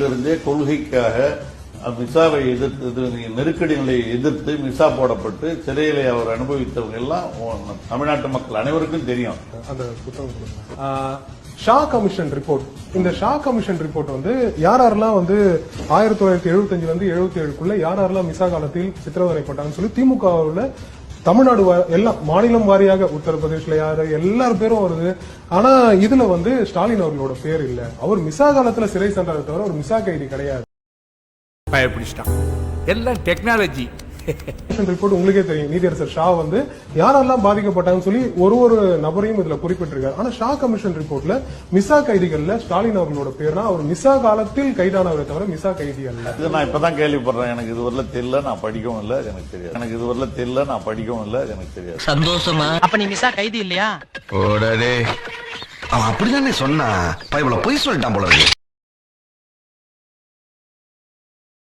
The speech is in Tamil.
இருந்தே கொள்கைக்காக மிசாவை எதிர்த்து நெருக்கடி நிலையை எதிர்த்து மிசா போடப்பட்டு சிறையிலே அவர் அனுபவித்தவங்க எல்லாம் தமிழ்நாட்டு மக்கள் அனைவருக்கும் தெரியும். அந்த புத்தகம் ஷா கமிஷன் ரிப்போர்ட். இந்த ஷா கமிஷன் ரிப்போர்ட் வந்து யாரெல்லாம் வந்து 1975 இருந்து 77க்குள்ள யாரெல்லாம் மிசா காலத்தில் சித்திரவதைப்பட்டாங்கன்னு சொல்லி திமுகவுல தமிழ்நாடு எல்லாம் மாநிலம் வாரியாக உத்தரப்பிரதேஷ்ல யாரு எல்லாரும் பேரும் வருது. ஆனா இதுல வந்து ஸ்டாலின் அவர்களோட பேர் இல்ல. அவர் மிசா காலத்துல சிறை சென்றாரை தவிர ஒரு மிசா கைதி கிடையாது. பயப்பிடிச்சிட்டான். எல்லாம் டெக்னாலஜி ரிப்போர்ட் உங்களுக்கே தெரியும். நீதியரசர் ஷா வந்து யாரெல்லாம் பாதிக்கப்பட்டாங்கன்னு சொல்லி ஒரு நபரையும் இதுல குறிப்பிட்டிருக்காரு. ஆனா ஷா கமிஷன் ரிப்போர்ட்ல மிசா கைதிகள்ல ஸ்டாலின் அவர்களோட பேர்னா அவர் மிசா காலத்தில் கைதானவரை தவிர மிசா கைதி அல்ல. இது நான் இப்பதான் கேள்விப்படுறேன். எனக்கு இதுவரை தெரியல, நான் படிக்கவும் இல்ல, எனக்கு தெரியாது. எனக்கு இதுவரை தெரியல, நான் படிக்கவும் இல்ல, எனக்கு தெரியாது. சந்தோஷமா? அப்ப நீ மிசா கைதி இல்லையா? ஓடே அவன் அப்படிதானே சொன்னா. பைபிள பொய் சொல்லிட்டான் போல இருக்கு.